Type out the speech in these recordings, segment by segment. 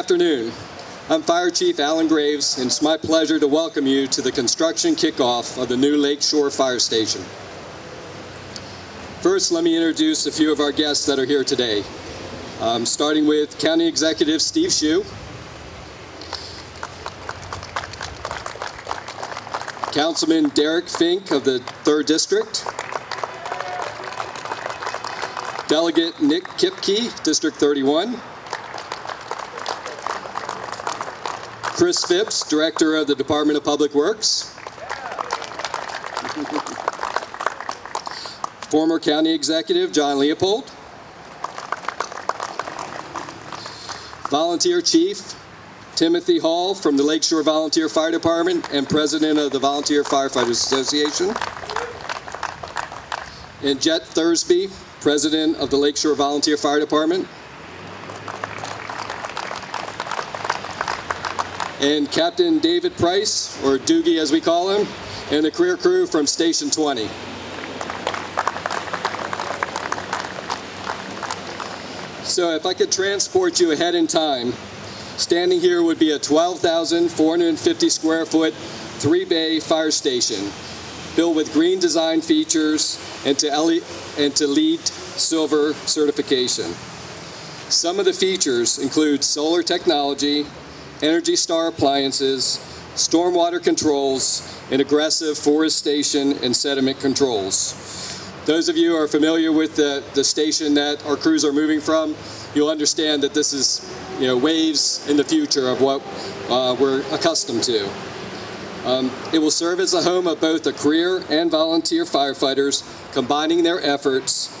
afternoon. I'm Fire Chief Alan Graves, and it's my pleasure to welcome you to the construction kickoff of the new Lakeshore Fire Station. First, let me introduce a few of our guests that are here today. Starting with County Executive Steve Schuh, Councilman Derek Fink of the 3rd District, Delegate Nick Kipke, District 31, Chris Phipps, Director of the Department of Public Works, former County Executive John Leopold, Volunteer Chief Timothy Hall from the Lakeshore Volunteer Fire Department and President of the Volunteer Firefighters Association, and Jet Thursby, President of the Lakeshore Volunteer Fire Department, and Captain David Price, or Doogie as we call him, and the career crew from Station 20. So if I could transport you ahead in time, standing here would be a 12,450 square foot, 3-bay fire station, built with green design features and to LEED Silver certification. Some of the features include solar technology, Energy Star appliances, stormwater controls, and aggressive forestation and sediment controls. Those of you who are familiar with the station that our crews are moving from, you'll understand that this is, waves in the future of what we're accustomed to. It will serve as a home of both the career and volunteer firefighters, combining their efforts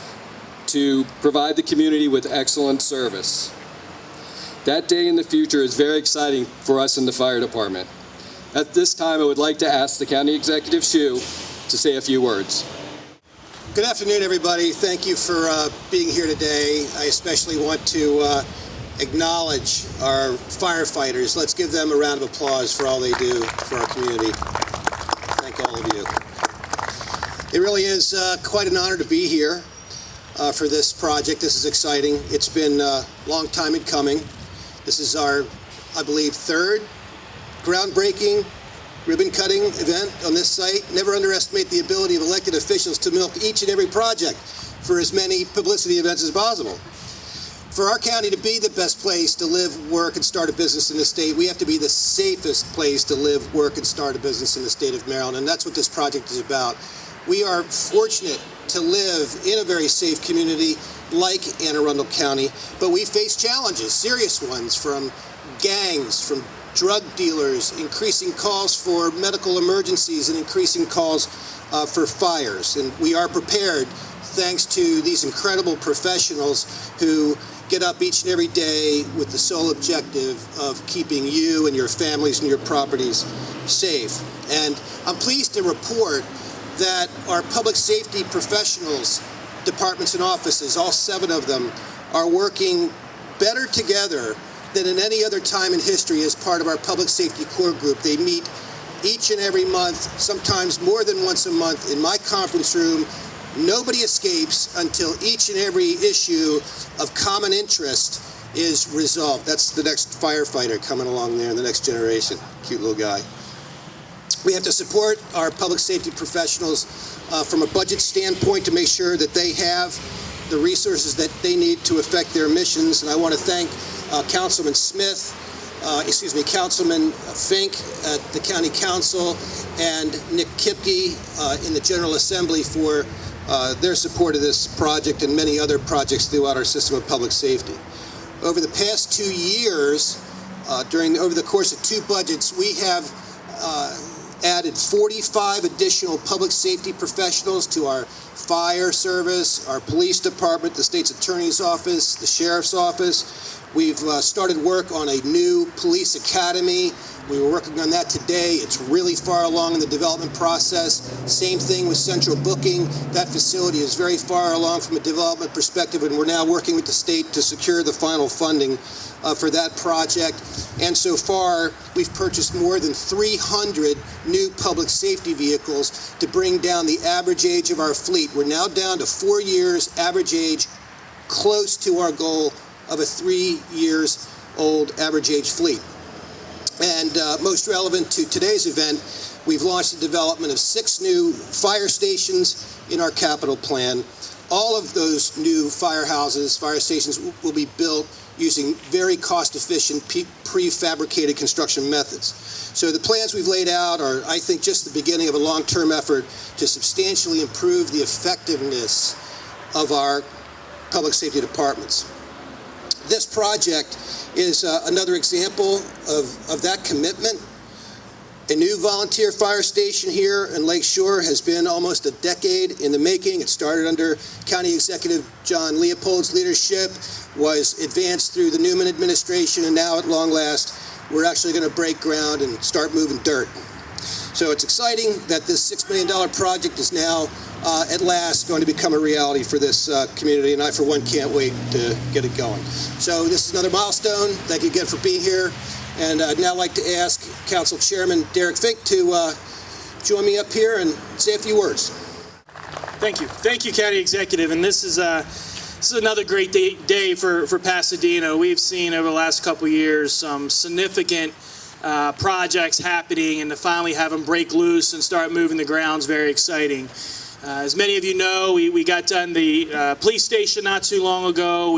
to provide the community with excellent service. That day in the future is very exciting for us in the fire department. At this time, I would like to ask the County Executive Schuh to say a few words. Good afternoon, everybody. Thank you for being here today. I especially want to acknowledge our firefighters. Let's give them a round of applause for all they do for our community. Thank all of you. It really is quite an honor to be here for this project. This is exciting. It's been a long time in coming. This is our, I believe, 3rd groundbreaking ribbon-cutting event on this site. Never underestimate the ability of elected officials to milk each and every project for as many publicity events as possible. For our county to be the best place to live, work, and start a business in the state, we have to be the safest place to live, work, and start a business in the state of Maryland, and that's what this project is about. We are fortunate to live in a very safe community like Anne Arundel County, but we face challenges, serious ones, from gangs, from drug dealers, increasing calls for medical emergencies, and increasing calls for fires. And we are prepared thanks to these incredible professionals who get up each and every day with the sole objective of keeping you and your families and your properties safe. And I'm pleased to report that our public safety professionals, departments and offices, all 7 of them, are working better together than in any other time in history as part of our public safety core group. They meet each and every month, sometimes more than once a month, in my conference room. Nobody escapes until each and every issue of common interest is resolved. That's the next firefighter coming along there in the next generation. Cute little guy. We have to support our public safety professionals from a budget standpoint to make sure that they have the resources that they need to effect their missions. And I want to thank Councilman Councilman Fink at the County Council and Nick Kipke in the General Assembly for their support of this project and many other projects throughout our system of public safety. Over the past 2 years, over the course of 2 budgets, we have added 45 additional public safety professionals to our fire service, our police department, the state's attorney's office, the sheriff's office. We've started work on a new police academy. We were working on that today. It's really far along in the development process. Same thing with central booking. That facility is very far along from a development perspective, and we're now working with the state to secure the final funding for that project. And so far, we've purchased more than 300 new public safety vehicles to bring down the average age of our fleet. We're now down to 4 years average age, close to our goal of a 3 years old average age fleet. And most relevant to today's event, we've launched the development of 6 new fire stations in our capital plan. All of those new fire stations will be built using very cost-efficient prefabricated construction methods. So the plans we've laid out are, I think, just the beginning of a long-term effort to substantially improve the effectiveness of our public safety departments. This project is another example of that commitment. A new volunteer fire station here in Lake Shore has been almost a decade in the making. It started under County Executive John Leopold's leadership, was advanced through the Newman administration, and now at long last, we're actually going to break ground and start moving dirt. So it's exciting that this $6 million project is now at last going to become a reality for this community, and I, for one, can't wait to get it going. So this is another milestone. Thank you again for being here. And I'd now like to ask Council Chairman Derek Fink to join me up here and say a few words. Thank you. Thank you, County Executive. And this is another great day for Pasadena. We've seen over the last couple of years some significant projects happening, and to finally have them break loose and start moving the ground's very exciting. As many of you know, we got done the police station not too long ago.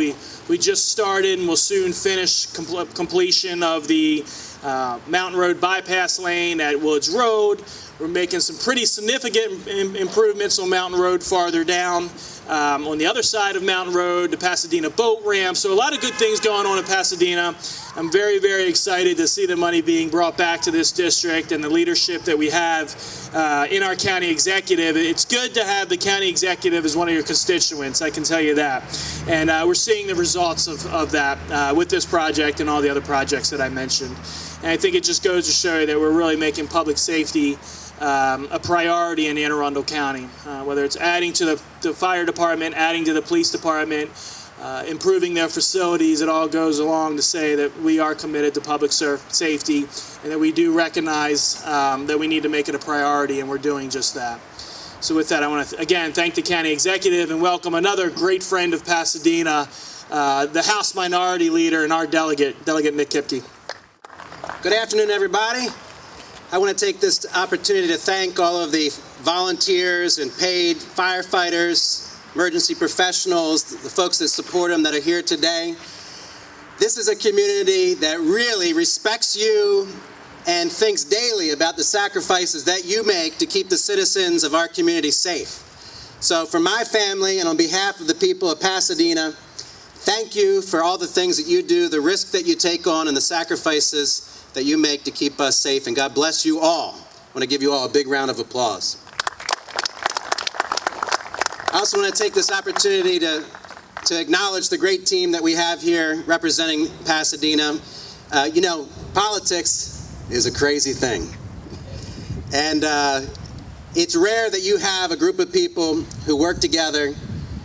We just started and will soon finish completion of the Mountain Road bypass lane at Woods Road. We're making some pretty significant improvements on Mountain Road farther down. On the other side of Mountain Road, the Pasadena boat ramp. So a lot of good things going on in Pasadena. I'm very, very excited to see the money being brought back to this district and the leadership that we have in our county executive. It's good to have the county executive as one of your constituents, I can tell you that. And we're seeing the results of that with this project and all the other projects that I mentioned. And I think it just goes to show you that we're really making public safety a priority in Anne Arundel County, whether it's adding to the fire department, adding to the police department, improving their facilities. It all goes along to say that we are committed to public safety and that we do recognize that we need to make it a priority, and we're doing just that. So with that, I want to again thank the county executive and welcome another great friend of Pasadena, the House Minority Leader and our Delegate Nick Kipke. Good afternoon, everybody. I want to take this opportunity to thank all of the volunteers and paid firefighters, emergency professionals, the folks that support them that are here today. This is a community that really respects you and thinks daily about the sacrifices that you make to keep the citizens of our community safe. So for my family and on behalf of the people of Pasadena, thank you for all the things that you do, the risk that you take on, and the sacrifices that you make to keep us safe, and God bless you all. I want to give you all a big round of applause. I also want to take this opportunity to acknowledge the great team that we have here representing Pasadena. You know, politics is a crazy thing. And it's rare that you have a group of people who work together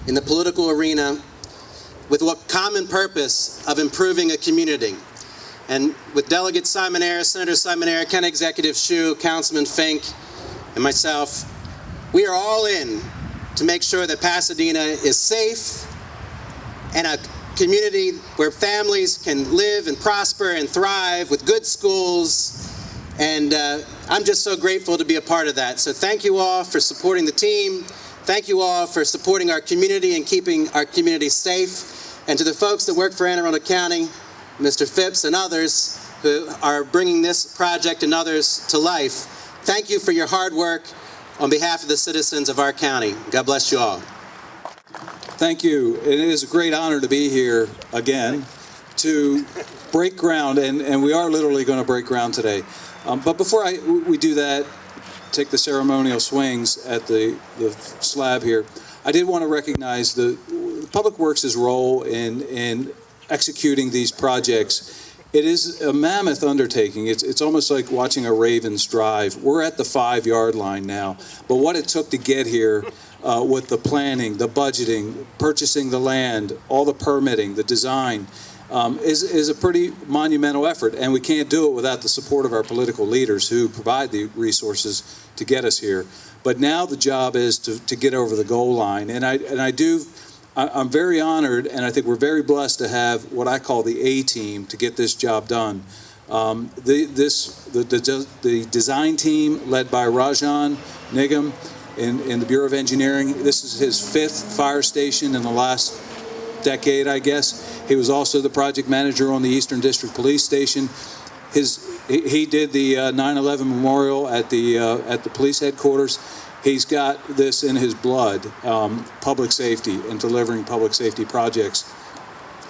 in the political arena with what common purpose of improving a community. And with Delegate Simonera, Senator Simonera, County Executive Schuh, Councilman Fink, and myself, we are all in to make sure that Pasadena is safe and a community where families can live and prosper and thrive with good schools. And I'm just so grateful to be a part of that. So thank you all for supporting the team. Thank you all for supporting our community and keeping our community safe. And to the folks that work for Anne Arundel County, Mr. Phipps and others who are bringing this project and others to life, thank you for your hard work on behalf of the citizens of our county. God bless you all. Thank you. It is a great honor to be here again to break ground, and we are literally going to break ground today. But before we do that, take the ceremonial swings at the slab here, I did want to recognize the Public Works' role in executing these projects. It is a mammoth undertaking. It's almost like watching a Ravens drive. We're at the 5-yard line now, but what it took to get here with the planning, the budgeting, purchasing the land, all the permitting, the design, is a pretty monumental effort, and we can't do it without the support of our political leaders who provide the resources to get us here. But now the job is to get over the goal line, and I do I'm very honored, and I think we're very blessed to have what I call the A team to get this job done. The design team led by Rajan Nigam in the Bureau of Engineering. This is his 5th fire station in the last decade, I guess. He was also the project manager on the Eastern District Police Station. He did the 9/11 memorial at the police headquarters. He's got this in his blood, public safety and delivering public safety projects.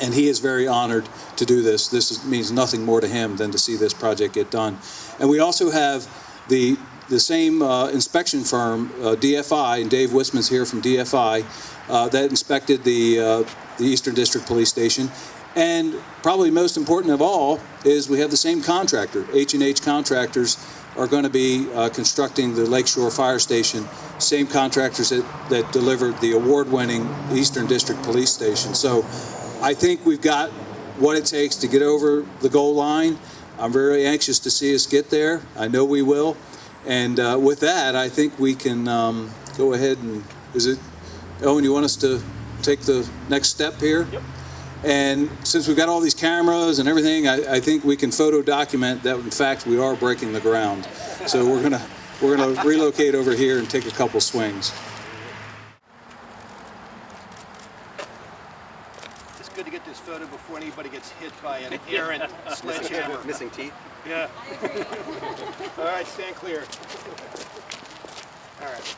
And he is very honored to do this. This means nothing more to him than to see this project get done. And we also have the same inspection firm, DFI, and Dave Wisman's here from DFI, that inspected the Eastern District Police Station. And probably most important of all is we have the same contractor. H&H Contractors are going to be constructing the Lakeshore Fire Station, same contractors that delivered the award-winning Eastern District Police Station. So I think we've got what it takes to get over the goal line. I'm very anxious to see us get there. I know we will. And with that, I think we can go ahead and, Owen, you want us to take the next step here? Yep. And since we've got all these cameras and everything, I think we can photo document that in fact we are breaking the ground. So we're gonna relocate over here and take a couple swings. It's good to get this photo before anybody gets hit by an errant sledgehammer. Missing teeth? Yeah. All right, stand clear. All right.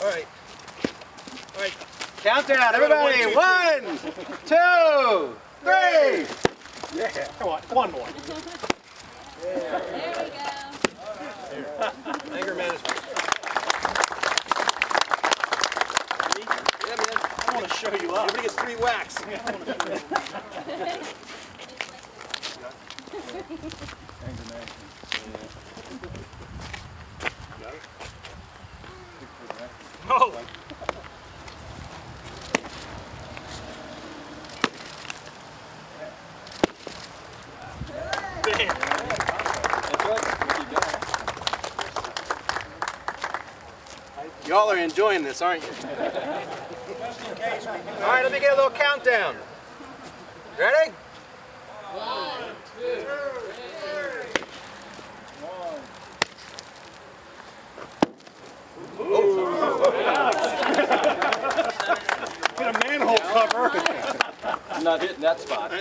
All right. All right. Countdown, everybody! 1, 2, 3! Yeah. Come on. One more. There we go. Anger management. Yeah, man. I want to show you up. Everybody gets 3 whacks. Oh. Y'all are enjoying this, aren't you? All right, let me get a little countdown. Ready? 1, 2, 3. Get a manhole cover. I'm not hitting that spot.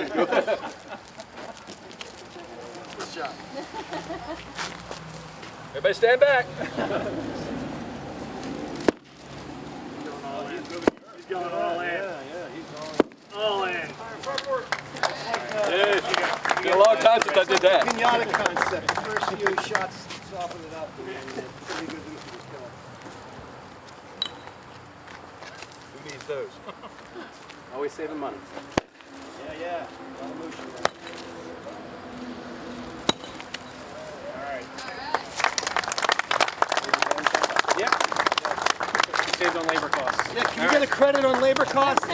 Everybody stand back. He's going all in. All in. It's been a long time since I did that. Pinata concept. The first few shots soften it up. And it's pretty good use of this killer. Who needs those? Always saving money. Yeah. A lot of motion there. Saved on labor costs. Yeah, can you get a credit on labor costs?